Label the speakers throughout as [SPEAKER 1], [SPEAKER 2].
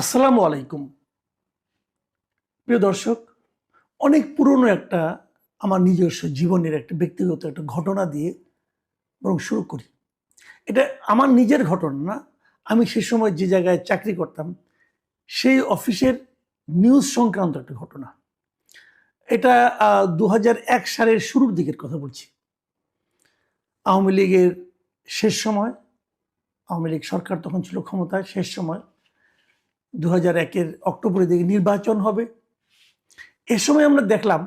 [SPEAKER 1] আসসালামু আলাইকুম। প্রিয় দর্শক, অনেক পুরনো একটা আমার নিজস্ব জীবনের একটা ব্যক্তিগত একটা ঘটনা দিয়ে বরং শুরু করি। এটা আমার নিজের ঘটনা না। আমি সে সময় যে জায়গায় চাকরি করতাম, সেই অফিসের নিউজ সংক্রান্ত একটা ঘটনা। এটা ২০০১ সালের শুরুর দিকের কথা বলছি। আওয়ামী লীগের শেষ সময়, আওয়ামী লীগ সরকার তখন ছিল ক্ষমতায়, শেষ সময় ২০০১-এর অক্টোবরের দিকে নির্বাচন হবে। এ সময় আমরা দেখলাম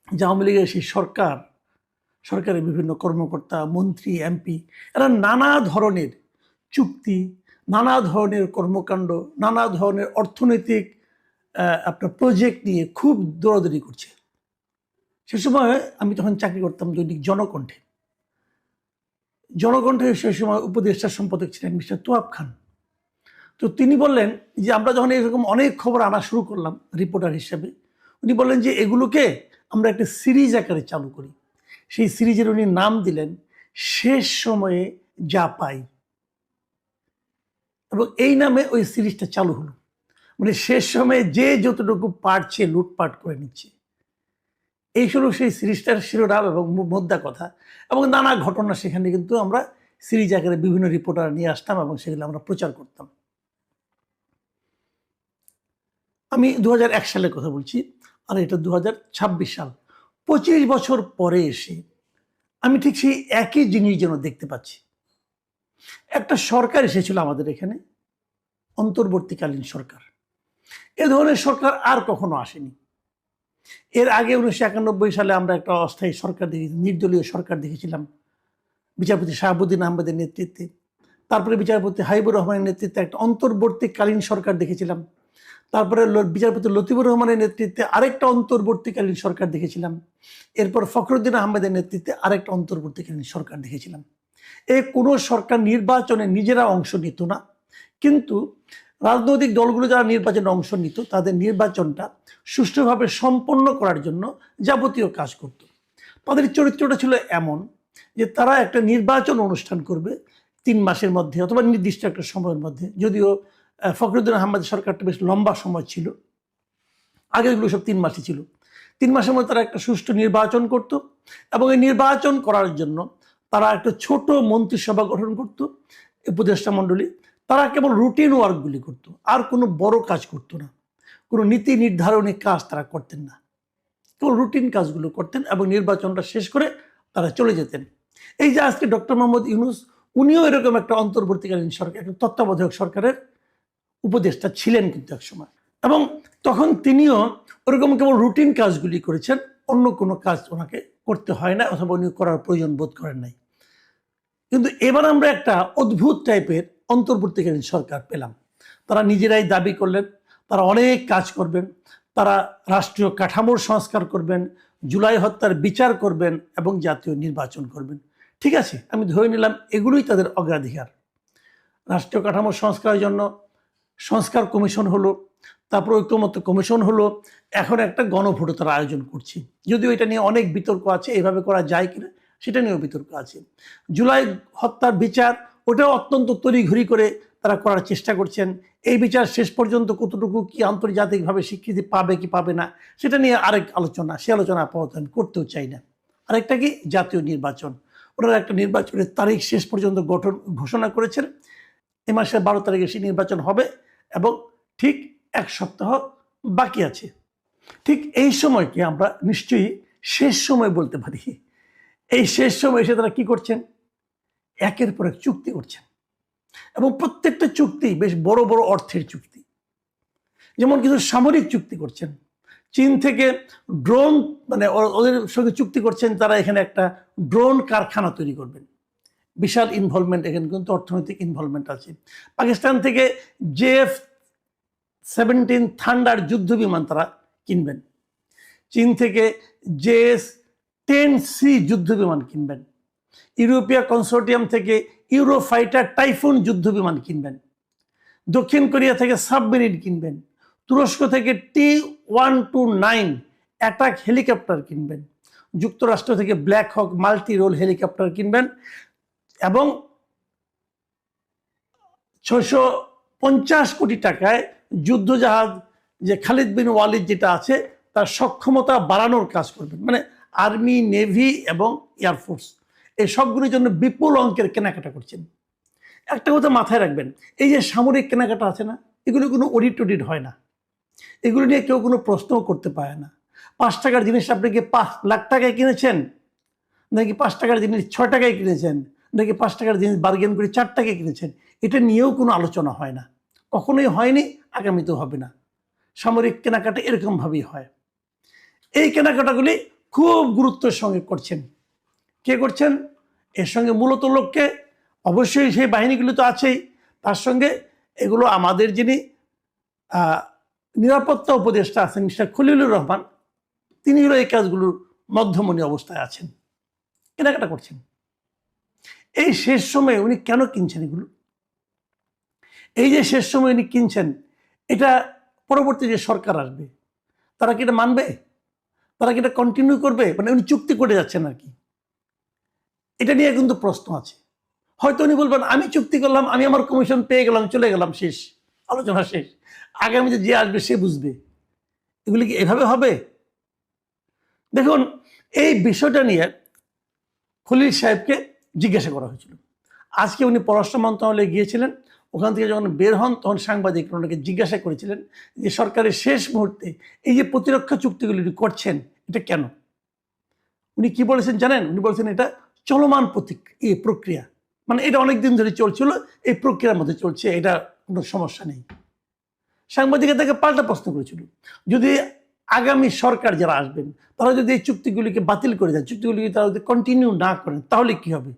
[SPEAKER 1] যে আওয়ামী লীগের সেই সরকারের বিভিন্ন কর্মকর্তা, মন্ত্রী, এমপি এরা নানা ধরনের চুক্তি, নানা ধরনের কর্মকাণ্ড, নানা ধরনের অর্থনৈতিক আপনার প্রজেক্ট নিয়ে খুব দৌড়াদৌড়ি করছে। সে সময় আমি তখন চাকরি করতাম দৈনিক জনকণ্ঠে। জনকণ্ঠে সে সময় উপদেষ্টা সম্পাদক ছিলেন মিস্টার তোয়াব খান। তো তিনি বললেন যে আমরা যখন এরকম অনেক খবর আনা শুরু করলাম রিপোর্টার হিসেবে, উনি বললেন যে এগুলোকে আমরা একটা সিরিজ আকারে চালু করি। সেই সিরিজের উনি নাম দিলেন শেষ সময়ে যা পাই, এবং এই নামে ওই সিরিজটা চালু হলো। মানে শেষ সময়ে যে যতটুকু পারছে লুটপাট করে নিচ্ছে, এই হলো সেই সিরিজটার শিরোনাম এবং মোদ্দা কথা। এবং নানা ঘটনা সেখানে কিন্তু আমরা সিরিজ আকারে বিভিন্ন রিপোর্টার নিয়ে আসতাম এবং সেগুলো আমরা প্রচার করতাম। আমি ২০০১ সালের কথা বলছি, আর এটা ২০২৬ সাল। ২৫ বছর পরে এসে আমি ঠিক সেই একই জিনিস যেন দেখতে পাচ্ছি। একটা সরকার এসেছিল আমাদের এখানে, অন্তর্বর্তীকালীন সরকার। এ ধরনের সরকার আর কখনো আসেনি। এর আগে ১৯৯১ সালে আমরা একটা অস্থায়ী সরকার দেখেছি, নির্দলীয় সরকার দেখেছিলাম বিচারপতি শাহাবুদ্দিন আহমেদের নেতৃত্বে। তারপরে বিচারপতি হাবিবুর রহমানের নেতৃত্বে একটা অন্তর্বর্তীকালীন সরকার দেখেছিলাম। তারপরে বিচারপতি লতিফুর রহমানের নেতৃত্বে আরেকটা অন্তর্বর্তীকালীন সরকার দেখেছিলাম। এরপর ফখরুদ্দিন আহমেদের নেতৃত্বে আরেকটা অন্তর্বর্তীকালীন সরকার দেখেছিলাম। কোনো সরকার নির্বাচনে নিজেরা অংশ নিত না, কিন্তু রাজনৈতিক দলগুলো যারা নির্বাচনে অংশ নিত তাদের নির্বাচনটা সুষ্ঠুভাবে সম্পন্ন করার জন্য যাবতীয় কাজ করত। তাদের চরিত্রটা ছিল এমন যে তারা একটা নির্বাচন অনুষ্ঠান করবে ৩ মাসের মধ্যে অথবা নির্দিষ্ট একটা সময়ের মধ্যে। যদিও ফখরুদ্দিন আহমেদ সরকারটা বেশ লম্বা সময় ছিল, আগেগুলো সব ৩ মাসই ছিল। ৩ মাসের মধ্যে তারা একটা সুষ্ঠু নির্বাচন করত, এবং এই নির্বাচন করার জন্য তারা একটা ছোট মন্ত্রিসভা গঠন করত, উপদেষ্টা মণ্ডলী। তারা কেবল রুটিন ওয়ার্কগুলি করত, আর কোনো বড় কাজ করতো না। কোনো নীতি নির্ধারণী কাজ তারা করতেন না, কেবল রুটিন কাজগুলো করতেন এবং নির্বাচনটা শেষ করে তারা চলে যেতেন। এই যে আজকে ডক্টর মোহাম্মদ ইউনূস, উনিও এরকম একটা অন্তর্বর্তীকালীন সরকার, একটা তত্ত্বাবধায়ক সরকারের উপদেষ্টা ছিলেন কিন্তু এক সময়। এবং তখন তিনিও ওরকম কেবল রুটিন কাজগুলি করেছেন, অন্য কোনো কাজ ওনাকে করতে হয় না, অথবা উনি করার প্রয়োজন বোধ করেন নাই। কিন্তু এবার আমরা একটা অদ্ভুত টাইপের অন্তর্বর্তীকালীন সরকার পেলাম। তারা নিজেরাই দাবি করলেন তারা অনেক কাজ করবেন, তারা রাষ্ট্রীয় কাঠামোর সংস্কার করবেন, জুলাই হত্যার বিচার করবেন এবং জাতীয় নির্বাচন করবেন। ঠিক আছে, আমি ধরে নিলাম এগুলোই তাদের অগ্রাধিকার। রাষ্ট্রীয় কাঠামো সংস্কারের জন্য সংস্কার কমিশন হলো, তারপর ঐক্যমত্য কমিশন হলো, এখন একটা গণভোটও তারা আয়োজন করছে। যদিও এটা নিয়ে অনেক বিতর্ক আছে, এভাবে করা যায় কিনা সেটা নিয়েও বিতর্ক আছে। জুলাই হত্যার বিচার, ওটাও অত্যন্ত তড়িঘড়ি করে তারা করার চেষ্টা করছেন। এই বিচার শেষ পর্যন্ত কতটুকু কি আন্তর্জাতিকভাবে স্বীকৃতি পাবে কি পাবে না সেটা নিয়ে আরেক আলোচনা, সে আলোচনা আপাতত আমি করতেও চাই না। আরেকটা কি, জাতীয় নির্বাচন। ওনারা একটা নির্বাচনের তারিখ শেষ পর্যন্ত ঘোষণা করেছেন। এ মাসের ১২ তারিখে সেই নির্বাচন হবে এবং ঠিক ১ সপ্তাহ বাকি আছে। ঠিক এই সময়কে আমরা নিশ্চয়ই শেষ সময় বলতে পারি। এই শেষ সময় এসে তারা কি করছেন, একের পর এক চুক্তি করছেন, এবং প্রত্যেকটা চুক্তি বেশ বড় বড় অর্থের চুক্তি। যেমন কিছু সামরিক চুক্তি করছেন, চীন থেকে ড্রোন, মানে ওদের সঙ্গে চুক্তি করছেন তারা এখানে একটা ড্রোন কারখানা তৈরি করবেন। বিশাল ইনভলভমেন্ট, এখানে কিন্তু অর্থনৈতিক ইনভলভমেন্ট আছে। পাকিস্তান থেকে JF-17 থান্ডার যুদ্ধ বিমান তারা কিনবেন। চীন থেকে JS-10C যুদ্ধ বিমান কিনবেন। ইউরোপীয় কনসোর্টিয়াম থেকে ইউরোফাইটার টাইফুন যুদ্ধ বিমান কিনবেন। দক্ষিণ কোরিয়া থেকে সাবমেরিন কিনবেন। তুরস্ক থেকে T-129 অ্যাটাক হেলিকপ্টার কিনবেন। যুক্তরাষ্ট্র থেকে ব্ল্যাক হক মাল্টি রোল হেলিকপ্টার কিনবেন, এবং 50 কোটি টাকায় যুদ্ধজাহাজ যে খালিদ বিন ওয়ালিদ যেটা আছে তার সক্ষমতা বাড়ানোর কাজ করবেন। মানে আর্মি, নেভি এবং এয়ারফোর্স এই সবগুলোর জন্য বিপুল অঙ্কের কেনাকাটা করছেন। একটা কথা মাথায় রাখবেন, এই যে সামরিক কেনাকাটা আছে না, এগুলো কোনো অডিট টডিট হয় না, এগুলো নিয়ে কেউ কোনো প্রশ্নও করতে পারে না। 5 টাকার জিনিস আপনি কি 5 লাখ টাকায় কিনেছেন, নাকি 5 টাকার জিনিস 6 টাকায় কিনেছেন, নাকি 5 টাকার জিনিস বার্গেন করে 4 টাকায় কিনেছেন, এটা নিয়েও কোনো আলোচনা হয় না, কখনোই হয়নি, আগামীতেও হবে না। সামরিক কেনাকাটা এরকমভাবেই হয়। এই কেনাকাটাগুলি খুব গুরুত্বের সঙ্গে করছেন। কে করছেন? এর সঙ্গে মূলত লোককে, অবশ্যই সেই বাহিনীগুলি তো আছেই, তার সঙ্গে এগুলো আমাদের যিনি নিরাপত্তা উপদেষ্টা আছেন মিস্টার খলিলুর রহমান, তিনি হলো এই কাজগুলোর মধ্যমণি অবস্থায় আছেন, কেনাকাটা করছেন। এই শেষ সময়ে উনি কেন কিনছেন এগুলো? এই যে শেষ সময় উনি কিনছেন, এটা পরবর্তী যে সরকার আসবে তারা কি এটা মানবে? তারা কি এটা কন্টিনিউ করবে? মানে উনি চুক্তি করে যাচ্ছেন আর কি, এটা নিয়ে কিন্তু প্রশ্ন আছে। হয়তো উনি বলবেন আমি চুক্তি করলাম, আমি আমার কমিশন পেয়ে গেলাম, চলে গেলাম, শেষ, আলোচনা শেষ, আগামীতে যে আসবে সে বুঝবে। এগুলি কি এভাবে হবে? দেখুন, এই বিষয়টা নিয়ে খলিল সাহেবকে জিজ্ঞাসা করা হয়েছিল। আজকে উনি পররাষ্ট্র মন্ত্রণালয়ে গিয়েছিলেন, ওখান থেকে যখন বের হন তখন সাংবাদিকরা ওনাকে জিজ্ঞাসা করেছিলেন যে সরকারের শেষ মুহূর্তে এই যে প্রতিরক্ষা চুক্তিগুলি করছেন এটা কেন? উনি কি বলেছেন জানেন? উনি বলেছেন এটা চলমান প্রক্রিয়া, মানে এটা অনেকদিন ধরে চলছিল, এই প্রক্রিয়ার মধ্যে চলছে, এটা কোনো সমস্যা নেই। সাংবাদিকরা তাকে পাল্টা প্রশ্ন করেছিল, যদি আগামী সরকার যারা আসবেন তারা যদি এই চুক্তিগুলিকে বাতিল করে দেন, চুক্তিগুলিকে তারা যদি কন্টিনিউ না করেন, তাহলে কি হবে?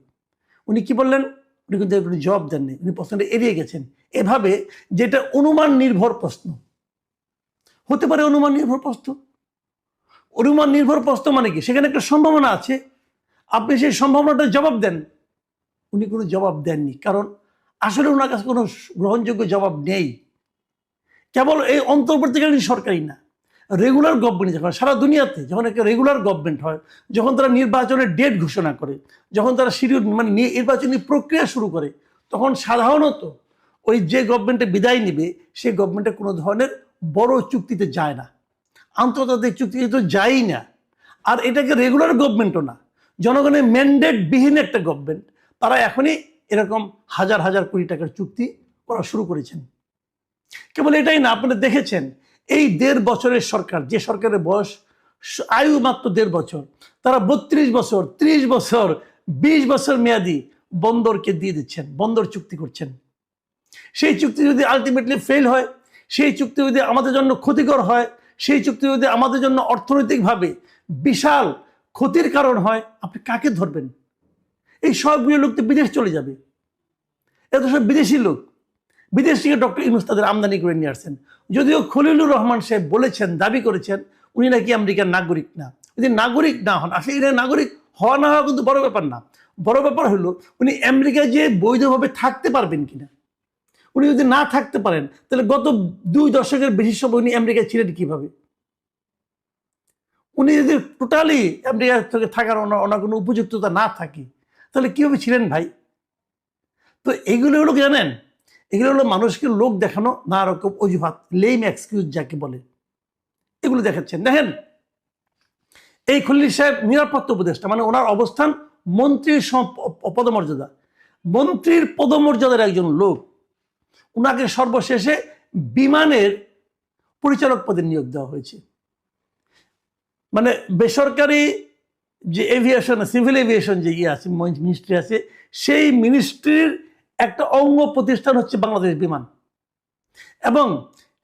[SPEAKER 1] উনি কি বললেন? উনি কিন্তু কোনো জবাব দেননি, উনি প্রশ্নটা এড়িয়ে গেছেন এভাবে, যেটা অনুমান নির্ভর প্রশ্ন হতে পারে। অনুমান নির্ভর প্রশ্ন, অনুমান নির্ভর প্রশ্ন মানে কি? সেখানে একটা সম্ভাবনা আছে, আপনি সেই সম্ভাবনাটা জবাব দেন। উনি কোনো জবাব দেননি, কারণ আসলে ওনার কাছে কোনো গ্রহণযোগ্য জবাব নেই। কেবল এই অন্তর্বর্তীকালীন সরকারই না, রেগুলার গভর্নমেন্ট যখন সারা দুনিয়াতে যখন একটা রেগুলার গভর্নমেন্ট হয়, যখন তারা নির্বাচনের ডেট ঘোষণা করে, যখন তারা শিডিউল মানে নির্বাচনী প্রক্রিয়া শুরু করে, তখন সাধারণত ওই যে গভর্নমেন্টে বিদায় নিবে সেই গভর্নমেন্টে কোনো ধরনের বড় চুক্তিতে যায় না, আন্তর্জাতিক চুক্তিতে তো যায়ই না। আর এটাকে রেগুলার গভর্নমেন্টও না, জনগণের ম্যান্ডেট বিহীন একটা গভর্নমেন্ট, তারা এখনই এরকম হাজার হাজার কোটি টাকার চুক্তি করা শুরু করেছেন। কেবল এটাই না, আপনারা দেখেছেন এই 1.5 বছরের সরকার, যে সরকারের বয়স আয়ু মাত্র 1.5 বছর, তারা 32 বছর, 30 বছর, 20 বছর মেয়াদি বন্দরকে দিয়ে দিচ্ছেন, বন্দর চুক্তি করছেন। সেই চুক্তি যদি আলটিমেটলি ফেল হয়, সেই চুক্তি যদি আমাদের জন্য ক্ষতিকর হয়, সেই চুক্তি যদি আমাদের জন্য অর্থনৈতিকভাবে বিশাল ক্ষতির কারণ হয়, আপনি কাকে ধরবেন? এই সবগুলো লোক তো বিদেশ চলে যাবে, এত সব বিদেশি লোক, বিদেশ থেকে ডক্টর ইউনূস তাদের আমদানি করে নিয়ে আসছেন। যদিও খলিলুর রহমান সাহেব বলেছেন, দাবি করেছেন উনি নাকি আমেরিকার নাগরিক না। যদি নাগরিক না হন, আসলে এটা নাগরিক হওয়া না হওয়া কিন্তু বড় ব্যাপার না, বড় ব্যাপার হলো উনি আমেরিকায় যে বৈধভাবে থাকতে পারবেন কিনা। উনি যদি না থাকতে পারেন, তাহলে গত 2 দশকের বেশি সময় উনি আমেরিকায় ছিলেন কিভাবে? উনি যদি টোটালি আমেরিকা থেকে থাকার ওনার কোনো উপযুক্ততা না থাকে, তাহলে কিভাবে ছিলেন ভাই? তো এগুলো হলো জানেন, এগুলো হলো মানুষকে লোক দেখানো, না রকম অজুহাত, লেম এক্সকিউজ যাকে বলে, এগুলো দেখাচ্ছেন। দেখেন, এই খলিল সাহেব নিরাপত্তা উপদেষ্টা, মানে ওনার অবস্থান মন্ত্রীর পদমর্যাদা, মন্ত্রীর পদমর্যাদার একজন লোক, ওনাকে সর্বশেষে বিমানের পরিচালক পদে নিয়োগ দেওয়া হয়েছে। মানে বেসরকারি যে এভিয়েশন, সিভিল এভিয়েশন যে আছে, মিনিস্ট্রি আছে, সেই মিনিস্ট্রির একটা অঙ্গ প্রতিষ্ঠান হচ্ছে বাংলাদেশ বিমান, এবং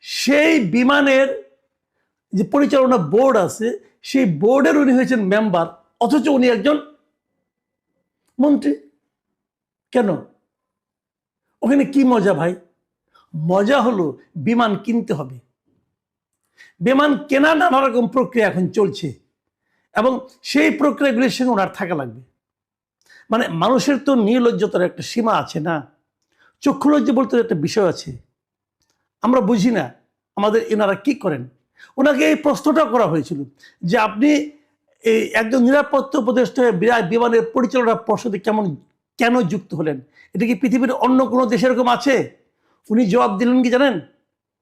[SPEAKER 1] সেই বিমানের যে পরিচালনা বোর্ড আছে, সেই বোর্ডের উনি হয়েছেন মেম্বার, অথচ উনি একজন মন্ত্রী। কেন? ওখানে কি মজা ভাই? মজা হলো বিমান কিনতে হবে, বিমান কেনা নানা রকম প্রক্রিয়া এখন চলছে, এবং সেই প্রক্রিয়াগুলির সঙ্গে ওনার থাকা লাগবে। মানে মানুষের তো নির্লজ্জতার একটা সীমা আছে না, চক্ষুলজ্জা বলতে একটা বিষয় আছে, আমরা বুঝি না আমাদের এনারা কি করেন। ওনাকে এই প্রশ্নটা করা হয়েছিল যে আপনি এই একজন নিরাপত্তা উপদেষ্টা বিমানের পরিচালনা পর্ষদে কেন যুক্ত হলেন? এটা কি পৃথিবীর অন্য কোনো দেশে এরকম আছে? উনি জবাব দিলেন কি জানেন?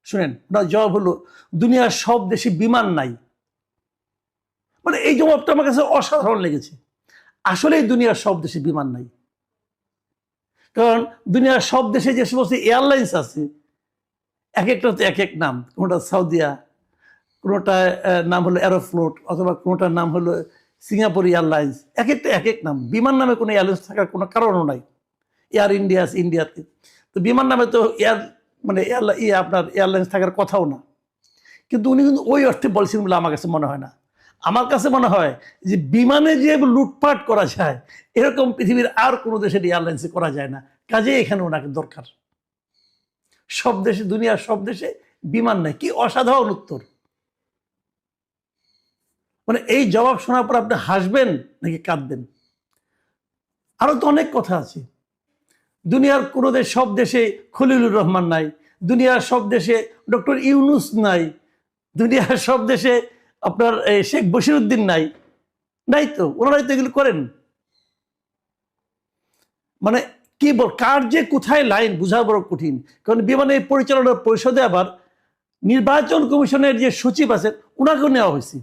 [SPEAKER 1] শুনেন, ওনার জবাব হলো দুনিয়ার সব দেশে বিমান নাই। মানে এই জবাবটা আমার কাছে অসাধারণ লেগেছে। আসলেই দুনিয়ার সব দেশে বিমান নাই, কারণ দুনিয়ার সব দেশে যে সমস্ত এয়ারলাইন্স আছে এক একটা তো এক এক নাম। কোনোটা সাউদিয়া, কোনোটার নাম হলো অ্যারোফ্লোট, অথবা কোনোটার নাম হলো সিঙ্গাপুর এয়ারলাইন্স। এক একটা এক এক নাম। বিমান নামে কোনো এয়ারলাইন্স থাকার কোনো কারণও নাই। এয়ার ইন্ডিয়া আছে ইন্ডিয়াতে, তো বিমান নামে তো মানে আপনার এয়ারলাইন্স থাকার কথাও না। কিন্তু উনি কিন্তু ওই অর্থে বলছেন বলে আমার কাছে মনে হয় না। আমার কাছে মনে হয় যে বিমানে যে লুটপাট করা যায় এরকম পৃথিবীর আর কোনো দেশের এয়ারলাইন্সে করা যায় না। কাজে এখানে ওনাকে দরকার। সব দেশে, দুনিয়ার সব দেশে বিমান নাই। কি অসাধারণ উত্তর! মানে এই জবাব শোনার পর আপনি হাসবেন নাকি কাঁদবেন? আরো তো অনেক কথা আছে। দুনিয়ার কোনো দেশ, সব দেশে খলিলুর রহমান নাই, দুনিয়ার সব দেশে ডক্টর ইউনুস নাই, দুনিয়ার সব দেশে আপনার শেখ বশিরউদ্দিন নাই। নাই তো, ওনারাই তো এগুলো করেন। মানে কি বল, কার যে কোথায় লাইন বোঝা বড় কঠিন। কারণ বিমানে পরিচালনা পরিষদে আবার নির্বাচন কমিশনের যে সচিব আছেন ওনাকেও নেওয়া হয়েছে।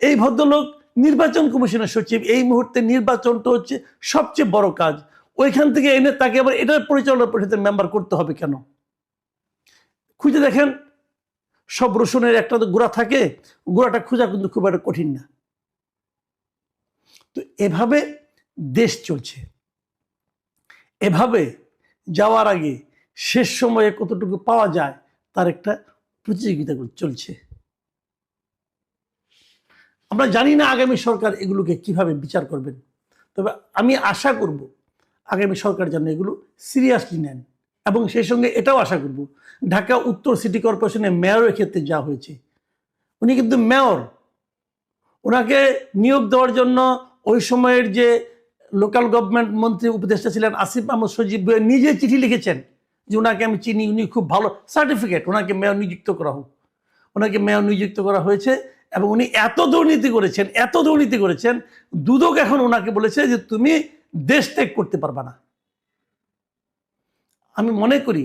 [SPEAKER 1] এই ভদ্রলোক নির্বাচন কমিশনের সচিব। এই মুহূর্তে নির্বাচনটা হচ্ছে সবচেয়ে বড় কাজ। ওইখান থেকে এনে তাকে আবার এটার পরিচালনা পরিষদের মেম্বার করতে হবে কেন? খুঁজে দেখেন, সব রসুনের একটা তো গোড়া থাকে, গোড়াটা খোঁজা কিন্তু খুব একটা কঠিন না। তো এভাবে দেশ চলছে। এভাবে যাওয়ার আগে শেষ সময়ে কতটুকু পাওয়া যায় তার একটা প্রতিযোগিতা চলছে। আমরা জানি না আগামী সরকার এগুলোকে কিভাবে বিচার করবেন। তবে আমি আশা করব আগামী সরকার যেন এগুলো সিরিয়াসলি নেন, এবং সেই সঙ্গে এটাও আশা করব ঢাকা উত্তর সিটি কর্পোরেশনের মেয়রের ক্ষেত্রে যা হয়েছে, উনি কিন্তু মেয়র, ওনাকে নিয়োগ দেওয়ার জন্য ওই সময়ের যে লোকাল গভর্নমেন্ট মন্ত্রী উপদেষ্টা ছিলেন আসিফ মাহমুদ সজীব নিজে চিঠি লিখেছেন যে ওনাকে আমি চিনি, উনি খুব ভালো, সার্টিফিকেট, ওনাকে মেয়র নিযুক্ত করা হোক। ওনাকে মেয়র নিযুক্ত করা হয়েছে এবং উনি এত দুর্নীতি করেছেন, দুদক এখন ওনাকে বলেছে যে তুমি দেশ ত্যাগ করতে পারবা না। আমি মনে করি